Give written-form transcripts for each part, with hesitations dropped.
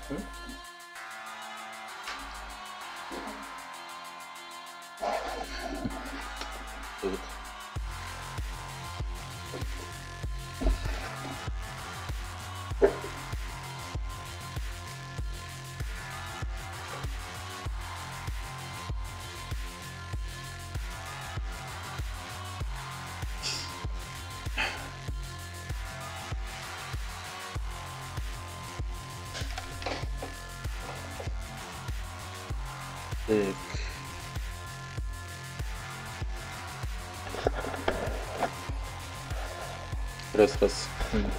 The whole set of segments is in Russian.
Тут. Так. Раз. Мгм.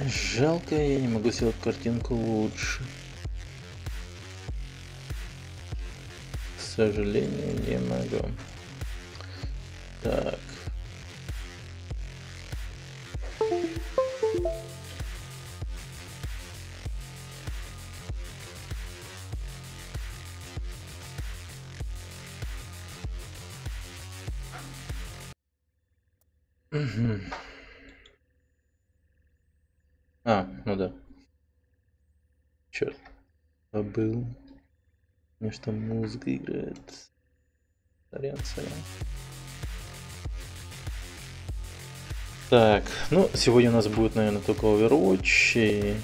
Жалко, я не могу сделать картинку лучше. К сожалению, не могу. Так. Мгм. Ну да. Черт. Забыл. Мне что музыка играет. Сорян. Так, ну, сегодня у нас будет, наверное, только Overwatch и...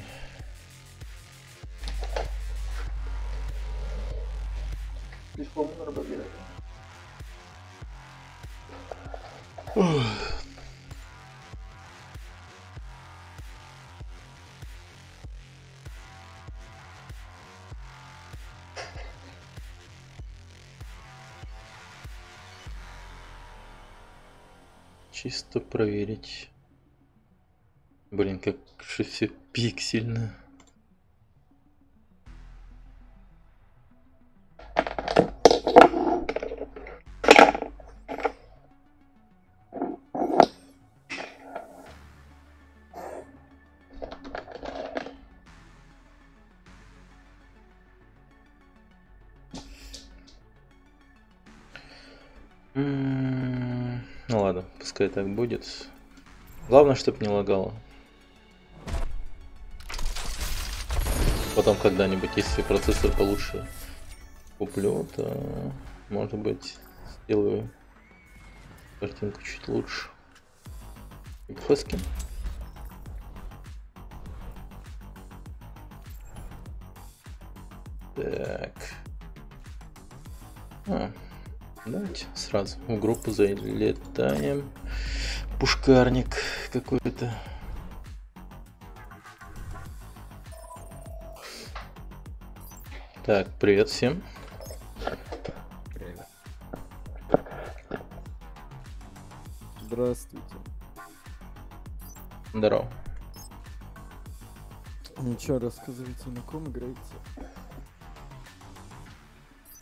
Чисто проверить. Блин, как же все пиксельно. Ну ладно, пускай так будет. Главное, чтобы не лагало. Потом когда-нибудь, если процессор получше куплю, то, может быть, сделаю картинку чуть лучше. Фэски. Так. Давайте сразу в группу залетаем. Пушкарник какой-то. Так, привет всем. Привет. Здравствуйте. Здорово. Ничего, рассказывайте, на ком играете?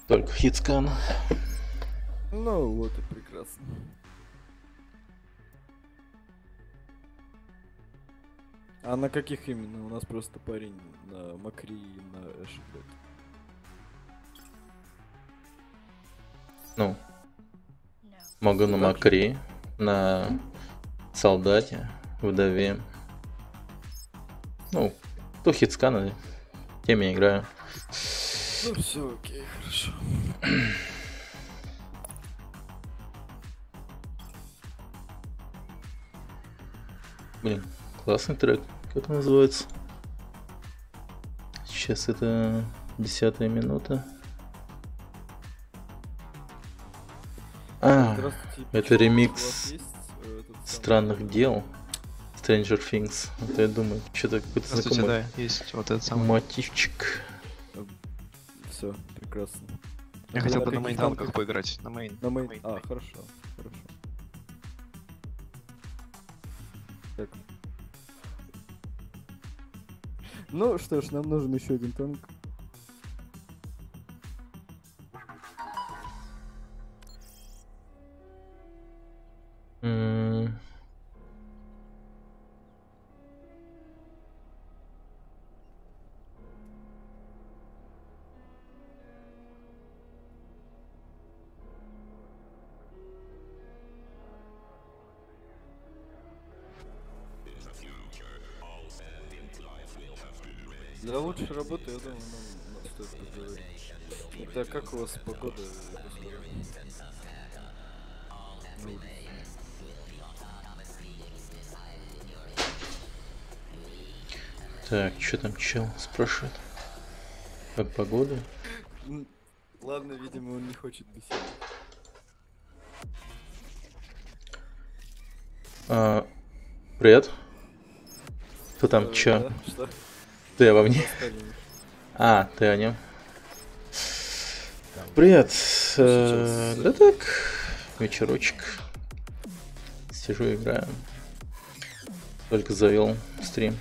Только хитскан. Ну вот и прекрасно. А на каких именно? У нас просто парень на Макри и на Эш играет. Ну, могу на Макри, на Солдате, Вдове. Ну, кто хитсканы, тем я играю. Ну все, окей, хорошо. Блин, классный трек. Как это называется? Сейчас это 10-я минута. Здравствуйте, это Пичок. ремикс У вас есть, странных дел. Stranger Things. Вот я думаю, что-то какой-то знакомый. Да, есть вот этот самый мотивчик. Все, прекрасно. Я хотел бы на мейн-танках поиграть. На мейн. Хорошо, хорошо. Так. Ну что ж, нам нужен еще один танк. Для лучшей работы, я думаю, нам стоит поговорить. Это как у вас погода? Ну, Так, что там чел спрашивает? Как погода? ладно, видимо, он не хочет беседовать. Привет. Кто там, чё? Да, что? Ты обо мне? Остальные. А, ты о нем. Привет. Сейчас. Да так, вечерочек. Сижу, играю. Только завел стрим.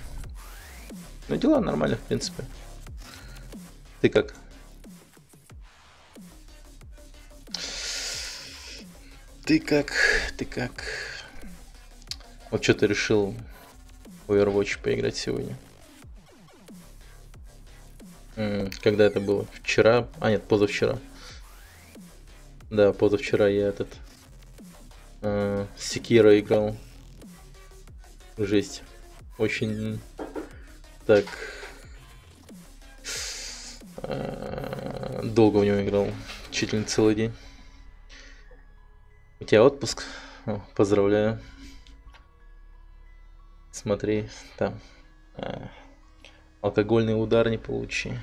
Ну, дела нормально, в принципе. Ты как? Ты как? Ты как? Вот что ты решил в Overwatch поиграть сегодня? Когда это было? Вчера? А, нет, позавчера. Да, позавчера я этот... Секира играл. Жесть. Очень... Так... Долго в него играл. Чуть ли не целый день. У тебя отпуск? О, поздравляю. Смотри, там... алкогольный удар не получи.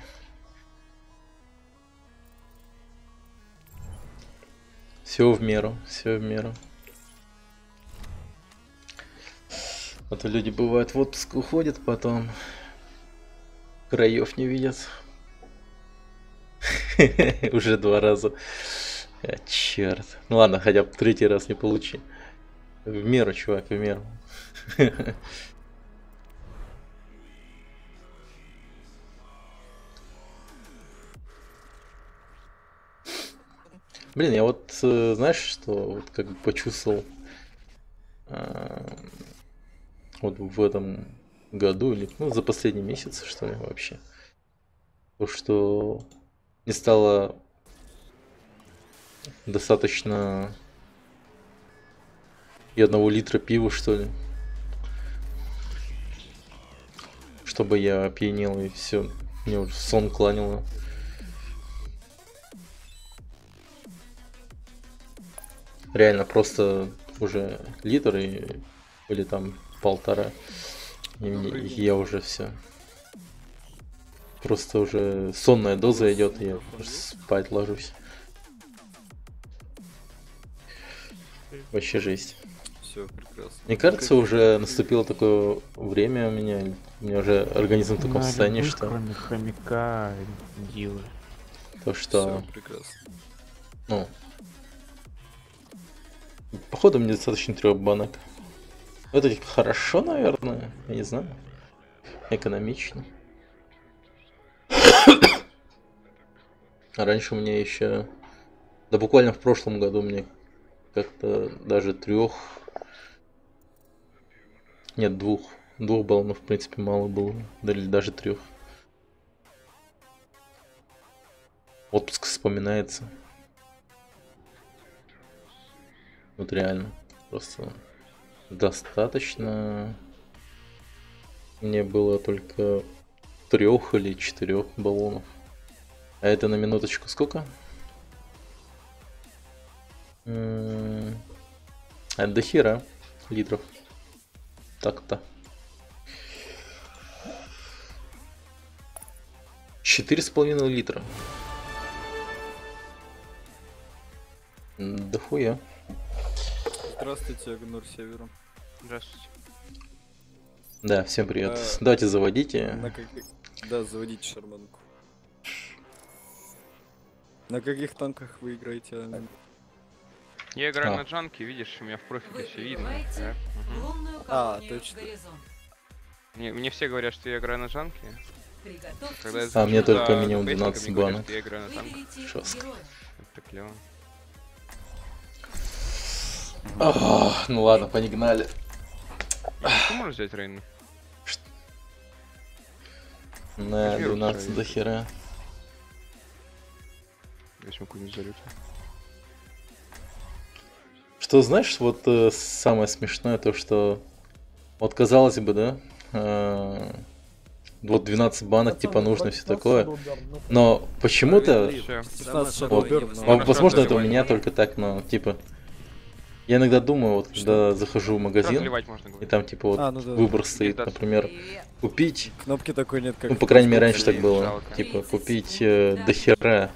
Все в меру, все в меру. А то люди бывают в отпуск уходят, потом краев не видят. Уже 2 раза. Черт. Ну ладно, хотя бы 3-й раз не получи. В меру, чувак, в меру. Блин, я вот, знаешь, что вот как бы почувствовал вот в этом году или ну, за последний месяц, что ли, вообще. То, что не стало достаточно и 1 литра пива, что ли, чтобы я опьянел и все, мне уже сон кланяло. Реально просто уже литр или там 1,5. И я уже все. Просто уже сонная доза идет, и я спать ложусь. Вообще жесть. Все прекрасно. Мне кажется, уже наступило такое время у меня уже организм в таком состоянии, что... Кроме хомяка, Дилы. То, что... Все прекрасно. Ну... Походу мне достаточно 3 банок. Это хорошо, наверное, я не знаю. Экономично. А раньше мне еще... Да буквально в прошлом году мне как-то даже 3... Нет, 2. 2 баллонов, в принципе, мало было. Да или даже 3. Отпуск вспоминается. Вот реально. Просто достаточно. Мне было только 3 или 4 баллонов. А это на минуточку сколько? Это до хера литров. Так-то. 4,5 литра. Дохуя. Здравствуйте, Агнур Севером. Здравствуйте. Да, всем привет. Давайте На заводите. Да, заводите шарманку. На каких танках вы играете? Амин? Я играю А. на джанке, видишь, у меня в профиле все видно. прибываете Да? Мгм. лунную А, колонию точно. Горизонт. Мне все говорят, что я играю на джанке. Приготовьтесь Когда я к А, мне захожу только за минимум бейтингом, 12 мне говорят, банок. что я играю на танках. Выберите Жестко. героя. Это клево. Ну ладно, погнали. Ты можешь взять Рейн? На Возьми руку 12 свою. до хера. Возьму какую-нибудь залюту. Что знаешь, вот самое смешное то, что вот казалось бы, да, вот 12 банок, типа, нужно, все такое. Но почему-то, Всё. 15 вот, шагов беру, но- возможно, это у меня только так, но, типа, я иногда думаю, вот, когда захожу в Сразу магазин, заливать можно и говорить. там, типа, вот, Ну да. выбор стоит, Пиздец. например, купить, Кнопки такой нет, как... ну, по крайней мере, раньше Блин, так было, жалко. типа, купить дохера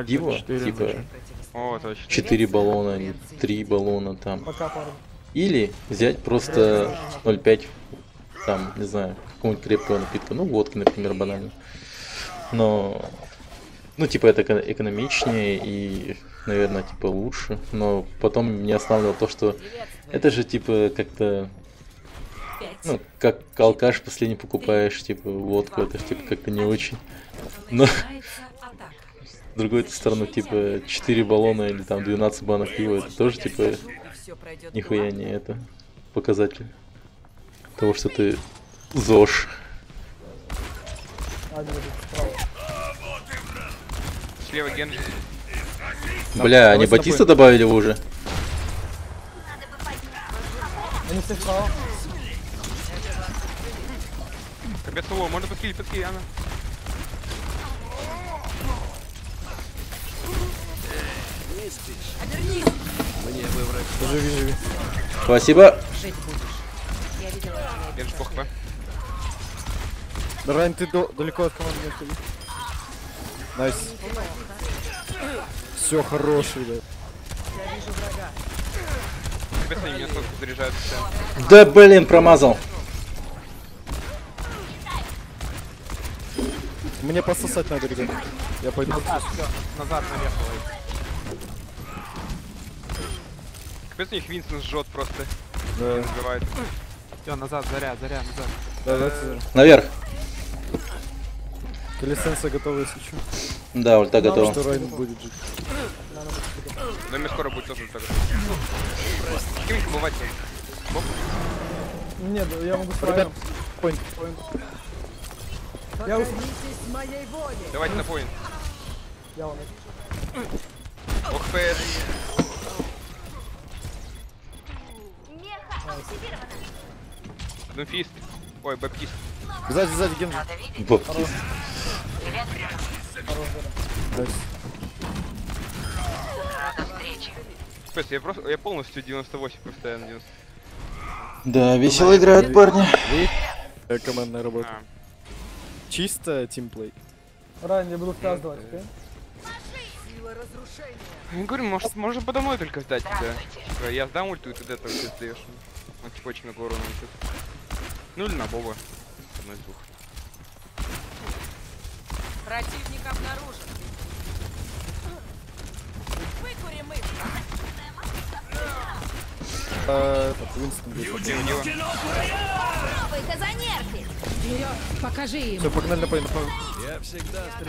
пива, типа, 4 баллона или 3 баллона там. Или взять просто 0,5, там, не знаю, какого-нибудь крепкого напитка, ну, водки, например, банально. Но, ну, типа, это экономичнее и, наверное, типа, лучше. Но потом меня останавливало то, что это же, типа, как-то, ну, как алкаш последний покупаешь, типа, водку, это же, типа, как-то не очень. Но, с другой стороны, типа, 4 баллона или там 12 банок пива, это тоже, типа, нихуя не это показатель того, что ты ЗОЖ. Слева Генджи. Бля, они давай Батиста добавили уже? Капец, его, можно подкилить, Анна. Живи, живи. Спасибо. Генджи по хп. Райн, ты далеко от команды не отходи. Найс. Все, хороший, да. Капец, они меня сколько заряжают все. Да блин, промазал. Мне пососать надо, ребят. Я пойду. Назад наверх. Капец, у них Винсент жжет просто. Да, Убивает. Все, назад, заря, назад. давайте. Наверх. Колесенса готовы, если что. Да, ульта Что готова. Райн будет жить. Но мне скоро будет тоже так. Кем бывать? Нет, я могу с Ребят, Райаном. point. Я ус- Давайте на поинт. я вон. Ох, ПС. Думфист. Ой, баптист. Сзади, Генри. Баптист. Найс. Капец, я полностью 98 постоянно 90. Да, весело играют парни. Командная работа. А, Чисто тимплей. Райан, я буду вказ давать, окей? я говорю, может, можно подо мной только сдать тогда. Типа, я сдам ульту, и ты только сдаешь. Он типа очень много урона несет. Ну или на Боба. Одно из двух. Противник обнаружен. Выкурим их. Уинстон будет. Дива. Вы-ка занервы. Вперед, покажи им. Все, погнали на point.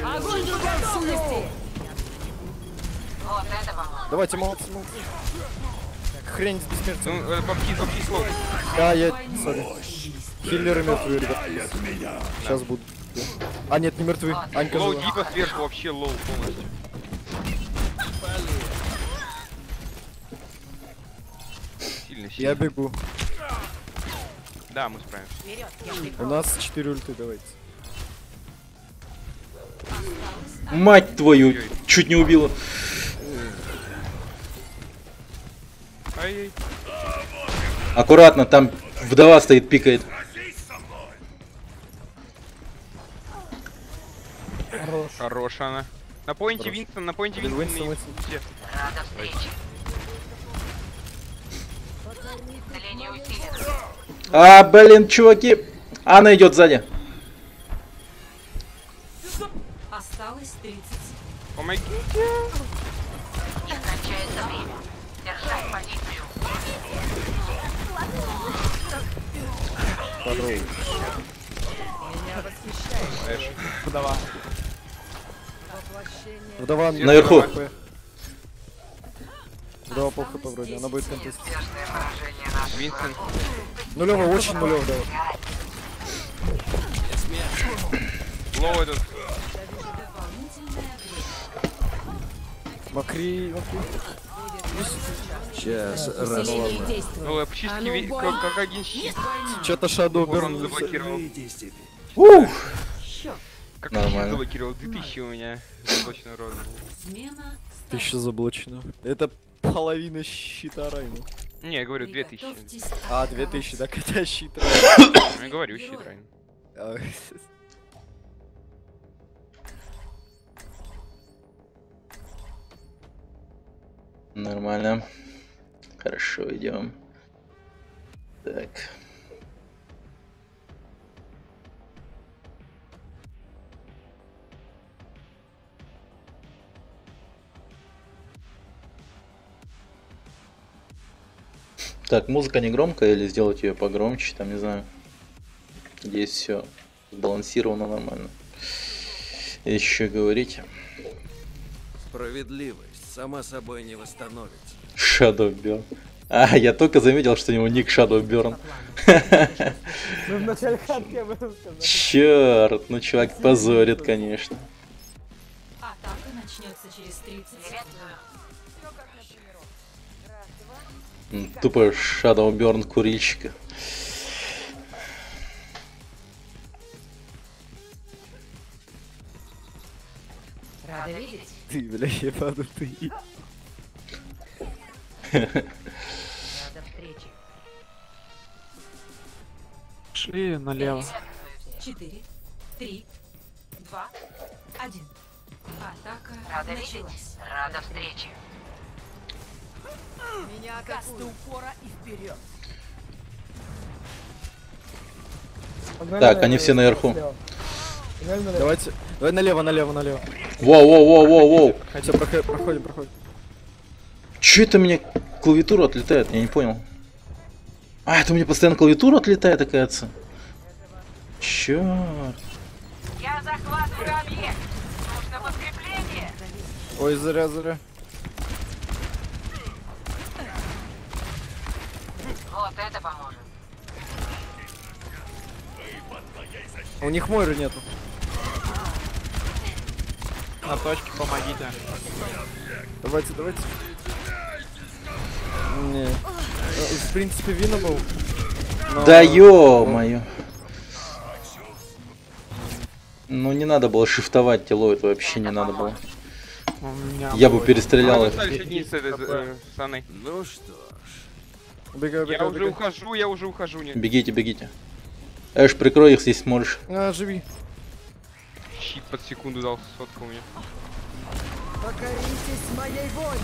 Огонь в готовности. Давайте, молодцы. Хрень с бессмертием. Ну, баптист лоу. Да, я... Сори. Хиллеры мертвые, ребят. Сейчас будут. А, нет, не мертвые. Анька Лоу жива. дипа сверху вообще лоу полностью. Сильно, Я сильно. бегу. Да, мы справимся. У нас 4 ульты, давайте. Мать твою, чуть не убила. Ай-яй. Аккуратно, там вдова стоит, пикает. Хорош она. На поинте Винстон, на поинте Винстон. Уинстон, и Уинстон. все. А, блин, чуваки. Она идет сзади. Осталось 30. Помоги. Эш. Вдова. Вдова Наверху. ХП. Вдова пол хп вроде, она будет контест. Винстон. Нулево, очень нулево, да. Лоу этот. Макри. Усиление действует. Ну, я почти как один щит. Что-то Shadow Урон Burn. заблокировал. Ух! Как Нормально. было, Кирилл, 2000 у меня заблоченный урон был. Смена 1000 заблочено. Это половина щита Райна. Не, я говорю 2000. Приготовьтесь А, 2000, так это щит Я говорю, щит Райн. Райна. Нормально. Хорошо, идем. Так. Так, музыка не громкая или сделать ее погромче, там не знаю. Здесь все сбалансировано нормально. Еще говорите. Справедливость сама собой не восстановится. Shadowburn. А, я только заметил, что у него ник Shadowburn. Мы в начале катки об этом сказали. Черт, ну чувак позорит, конечно. Атака начнется через 30 секунд. Тупо Shadowburn курильщика. Рада видеть. Ты, бля, ебанутый. Рада встрече. Шли налево. 4, 3, 2, 1. Атака началась. Рада встрече. Меня касты упора и вперед. Погнали Так, налево, они все наверху. слева. Погнали налево. Давайте. Давай налево. Воу. Все, проходим. Че это у меня клавиатура отлетает? Я не понял. А, это у меня постоянно клавиатура отлетает, оказывается. Черт. Я захватываю объект. Нужно подкрепление. Ой, зря. Вот это поможет. У них Мойры нету. На точке помогите. Давайте. Не. В принципе, Вина был. но- Да ё-моё. Ну не надо было шифтовать тело, это вообще не надо было. У меня Я бы было- перестрелял Мы их. остались одни с этой с Анной. Ну что ж, Убегай. Я уже ухожу. Не. Бегите. Эш, прикрой их, если сможешь. А, живи. Щит под секунду дал, сотка у меня. Покоритесь моей воле.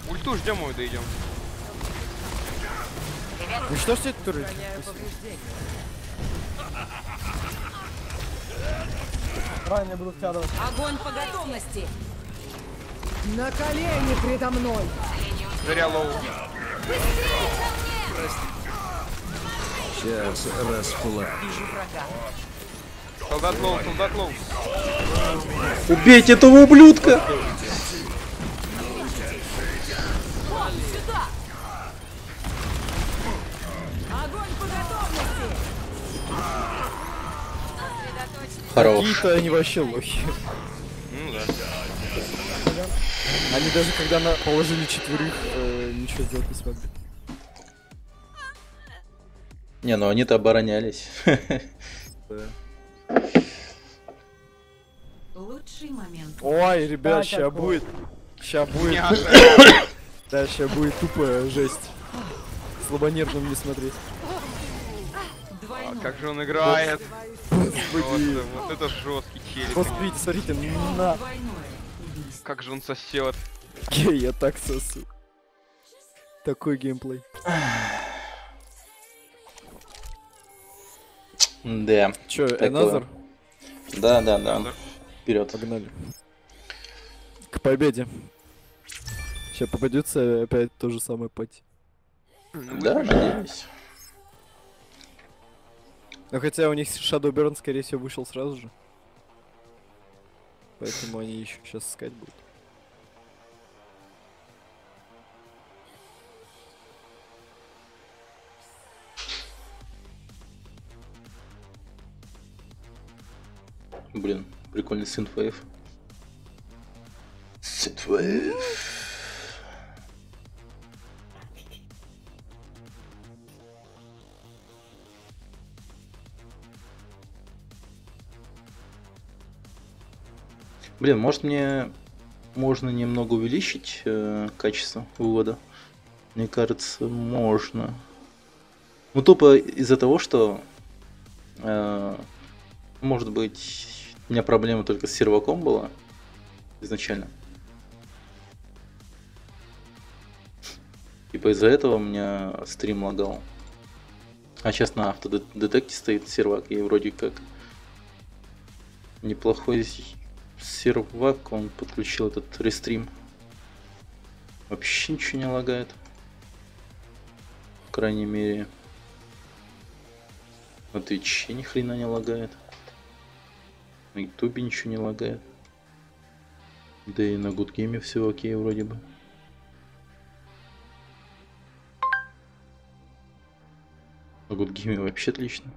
Ульту ждем его, дойдем. Ну что ж это туры? Райан, я буду втягивать. Огонь по готовности. На колени предо мной. Заря лоу. сейчас расплачу. Солдат лоу. Убейте этого ублюдка! Огонь по готовности. Хорош. Какие-то они вообще лохи. Ну да. Они даже когда положили четверых, ничего сделать не смогли. Не, ну они-то оборонялись. Лучший момент. Ой, ребят, Да, ща какой? будет. Ща будет. Няша. Да, ща будет тупая жесть. Слабонервным не смотреть. Двойной. Как же он играет. Господи. Просто, вот это жесткий челик. Вот смотрите, на. Двойное убийство. Как же он сосет. Я так сосу. Такой геймплей. Да. Чё, Такое. Эназер? Да. Вперед. Погнали. К победе. Сейчас попадется опять то же самое пати. Да, надеюсь. Но хотя у них Shadowburn, скорее всего, вышел сразу же. Поэтому они еще сейчас искать будут. Блин, прикольный Synthwave. Synthwave. Блин, может мне можно немного увеличить качество вывода? Мне кажется, можно. Ну, тупо из-за того, что может быть у меня проблема только с серваком была изначально. Типа из-за этого у меня стрим лагал. А сейчас на автодетекте стоит сервак, и вроде как неплохой сервак, он подключил этот рестрим. Вообще ничего не лагает. По крайней мере, на Твиче ни хрена не лагает. На Ютубе ничего не лагает. Да и на Гудгейме все окей вроде бы. На Гудгейме вообще отлично.